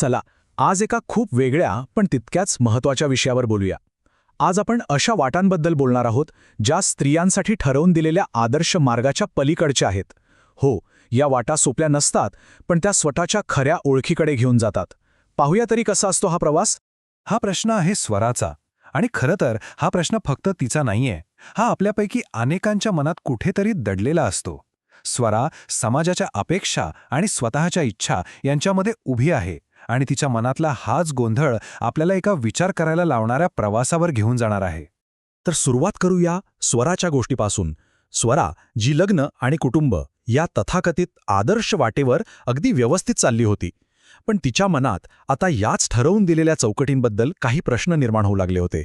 चला, आज एका खूप वेगळ्या पण तितक्याच महत्त्वाच्या विषयावर बोलूया. आज आपण अशा वाटांबद्दल बोलणार आहोत ज्या स्त्रियांसाठी ठरवून दिलेल्या आदर्श मार्गाच्या पलीकडच्या आहेत. हो, या वाटा सोप्या नसतात, पण त्या स्वतःच्या खऱ्या ओळखीकडे घेऊन जातात. पाहूया तरी कसा असतो हा प्रवास. हा प्रश्न आहे स्वराचा. आणि खरं तर हा प्रश्न फक्त तिचा नाहीये. हा आपल्यापैकी अनेकांच्या मनात कुठेतरी दडलेला असतो. स्वरा समाजाच्या अपेक्षा आणि स्वतःच्या इच्छा यांच्यामध्ये उभी आहे आणि तिच्या मनातला हाच गोंधळ आपल्याला एका विचार करायला लावणाऱ्या प्रवासावर घेऊन जाणार आहे. तर सुरुवात करूया स्वराच्या गोष्टीपासून. स्वरा जी लग्न आणि कुटुंब या तथाकथित आदर्श वाटेवर अगदी व्यवस्थित चालली होती, पण तिच्या मनात आता याच ठरवून दिलेल्या चौकटींबद्दल काही प्रश्न निर्माण होऊ लागले होते.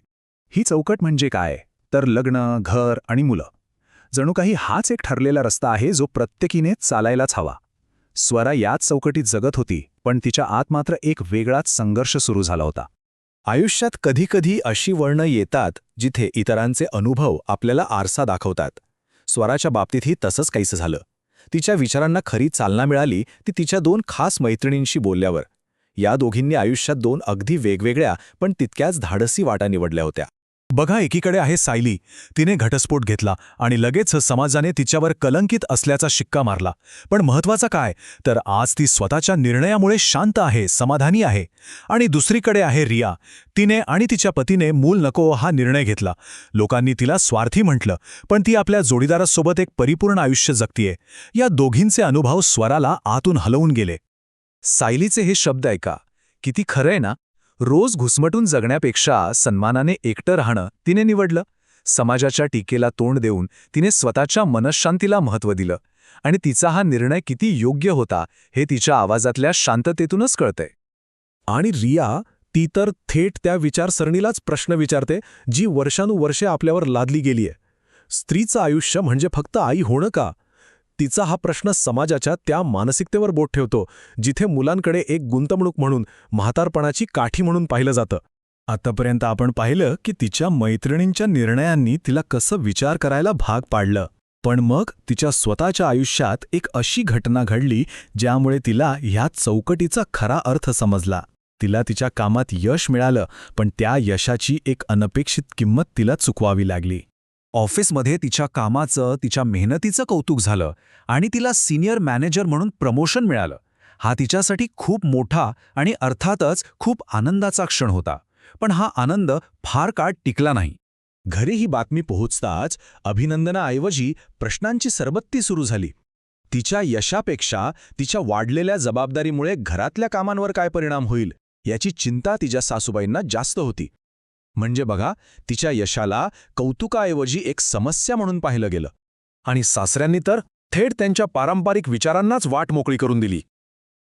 ही चौकट म्हणजे काय? तर लग्न, घर आणि मुलं. जणू काही हाच एक ठरलेला रस्ता आहे जो प्रत्येकीने चालायलाच हवा. स्वरा याच चौकटीत जगत होती, पण तिच्या आत मात्र एक वेगळाच संघर्ष सुरू झाला होता. आयुष्यात कधीकधी अशी वळणं येतात जिथे इतरांचे अनुभव आपल्याला आरसा दाखवतात. स्वराच्या बाबतीतही तसंच काहीसं झालं. तिच्या विचारांना खरी चालना मिळाली ती तिच्या दोन खास मैत्रिणींशी बोलल्यावर. या दोघींनी आयुष्यात दोन अगदी वेगवेगळ्या पण तितक्याच धाडसी वाटा निवडल्या होत्या. बघा, एकीकडे आहे सायली. तिने घटस्फोट घेतला आणि लगेच समाजाने तिच्यावर कलंकित असल्याचा शिक्का मारला. पण महत्त्वाचं काय, तर आज ती स्वतःच्या निर्णयामुळे शांत आहे, समाधानी आहे. आणि दुसरीकडे आहे रिया. तिने आणि तिच्या पतीने मूल नको हा निर्णय घेतला. लोकांनी तिला स्वार्थी म्हटलं, पण ती आपल्या जोडीदारासोबत एक परिपूर्ण आयुष्य जगतीये. या दोघींचे अनुभव स्वराला आतून हलवून गेले. सायलीचे हे शब्द ऐका, किती खरंय ना. रोज घुसमटून जगण्यापेक्षा सन्मानाने एकटं राहणं तिने निवडलं. समाजाच्या टीकेला तोंड देऊन तिने स्वतःच्या मनःशांतीला महत्त्व दिलं. आणि तिचा हा निर्णय किती योग्य होता हे तिच्या आवाजातल्या शांततेतूनच कळतंय. आणि रिया, ती तर थेट त्या विचारसरणीलाच प्रश्न विचारते जी वर्षानुवर्षे आपल्यावर लादली गेलीय. स्त्रीचं आयुष्य म्हणजे फक्त आई होणं का? तिचा हा प्रश्न समाजाच्या त्या मानसिकतेवर बोट ठेवतो जिथे मुलांकडे एक गुंतवणूक म्हणून, म्हातारपणाची काठी म्हणून पाहिलं जातं. आतापर्यंत आपण पाहिलं की तिच्या मैत्रिणींच्या निर्णयांनी तिला कसं विचार करायला भाग पाडलं. पण मग तिच्या स्वतःच्या आयुष्यात एक अशी घटना घडली ज्यामुळे तिला ह्या चौकटीचा खरा अर्थ समजला. तिला तिच्या कामात यश मिळालं, पण त्या यशाची एक अनपेक्षित किंमत तिला चुकवावी लागली. ऑफिसमध्ये तिच्या कामाचं, तिच्या मेहनतीचं कौतुक झालं आणि तिला सिनियर मॅनेजर म्हणून प्रमोशन मिळालं. हा तिच्यासाठी खूप मोठा आणि अर्थातच खूप आनंदाचा क्षण होता. पण हा आनंद फार काळ टिकला नाही. घरी ही बातमी पोहोचताच अभिनंदनाऐवजी प्रश्नांची सरबत्ती सुरू झाली. तिच्या यशापेक्षा तिच्या वाढलेल्या जबाबदारीमुळे घरातल्या कामांवर काय परिणाम होईल याची चिंता तिच्या सासूबाईंना जास्त होती. म्हणजे बघा, तिच्या यशाला कौतुकाऐवजी एक समस्या म्हणून पाहिलं गेलं. आणि सासऱ्यांनी तर थेट त्यांच्या पारंपरिक विचारांनाच वाट मोकळी करून दिली.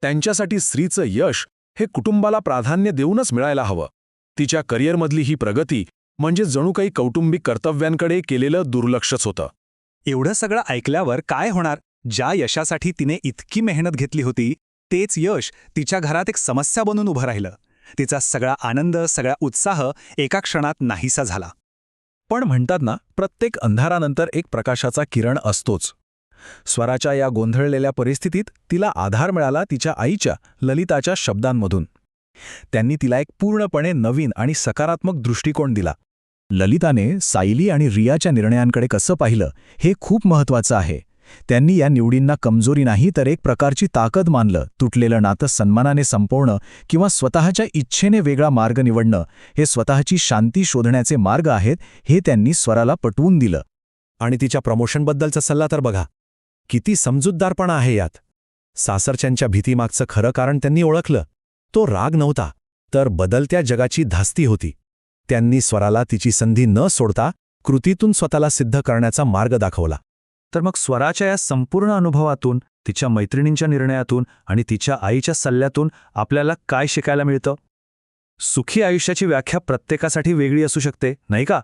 त्यांच्यासाठी स्त्रीचं यश हे कुटुंबाला प्राधान्य देऊनच मिळायला हवं. तिच्या करिअरमधली ही प्रगती म्हणजे जणू काही कौटुंबिक कर्तव्यांकडे केलेलं दुर्लक्षच होतं. एवढं सगळं ऐकल्यावर काय होणार? ज्या यशासाठी तिने इतकी मेहनत घेतली होती तेच यश तिच्या घरात एक समस्या बनून उभं राहिलं. तिचा सगळा आनंद, सगळा उत्साह एका क्षणात नाहीसा झाला. पण म्हणतात ना, प्रत्येक अंधारानंतर एक प्रकाशाचा किरण असतोच. स्वराच्या या गोंधळलेल्या परिस्थितीत तिला आधार मिळाला तिच्या आईच्या, ललिताच्या शब्दांमधून. त्यांनी तिला एक पूर्णपणे नवीन आणि सकारात्मक दृष्टिकोन दिला. ललिताने सायली आणि रियाच्या निर्णयांकडे कसं पाहिलं हे खूप महत्त्वाचं आहे. त्यांनी या निवडींना कमजोरी नाही तर एक प्रकारची ताकद मानलं. तुटलेलं नातं सन्मानाने संपवणं किंवा स्वतःच्या इच्छेने वेगळा मार्ग निवडणं हे स्वतःची शांती शोधण्याचे मार्ग आहेत हे त्यांनी स्वराला पटवून दिलं. आणि तिच्या प्रमोशनबद्दलचा सल्ला तर बघा, किती समजूतदारपणा आहे यात. सासरच्यांच्या भीतीमागचं खरं कारण त्यांनी ओळखलं. तो राग नव्हता, तर बदलत्या जगाची धास्ती होती. त्यांनी स्वराला तिची संधी न सोडता कृतीतून स्वतःला सिद्ध करण्याचा मार्ग दाखवला. तर मग स्वराच्या या संपूर्ण अनुभवातून, तिच्या मैत्रिणींच्या निर्णयातून आणि तिच्या आईच्या सल्ल्यातून आपल्याला काय शिकायला मिळतं? सुखी आयुष्याची व्याख्या प्रत्येकासाठी वेगळी असू शकते, नाही का?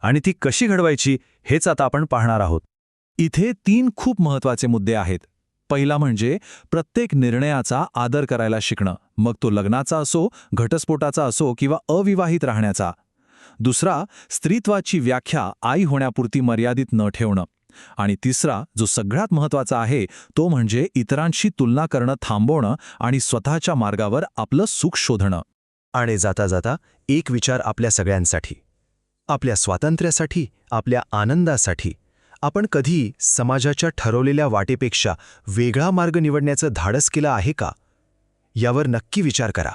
आणि ती कशी घडवायची हेच आता आपण पाहणार आहोत. इथे 3 खूप महत्त्वाचे मुद्दे आहेत. पहिला म्हणजे प्रत्येक निर्णयाचा आदर करायला शिकणं, मग तो लग्नाचा असो, घटस्फोटाचा असो किंवा अविवाहित राहण्याचा. दुसरा, स्त्रीत्वाची व्याख्या आई होण्यापुरती मर्यादित न ठेवणं. आणि तिसरा, जो सगळ्यात महत्त्वाचा आहे, तो म्हणजे इतरांशी तुलना करणं थांबवणं आणि स्वतःच्या मार्गावर आपलं सुख शोधणं. आणि जाता जाता एक विचार आपल्या सगळ्यांसाठी. आपल्या स्वातंत्र्यासाठी, आपल्या आनंदासाठी आपण कधी समाजाच्या ठरवलेल्या वाटेपेक्षा वेगळा मार्ग निवडण्याचं धाडस केलं आहे का? यावर नक्की विचार करा.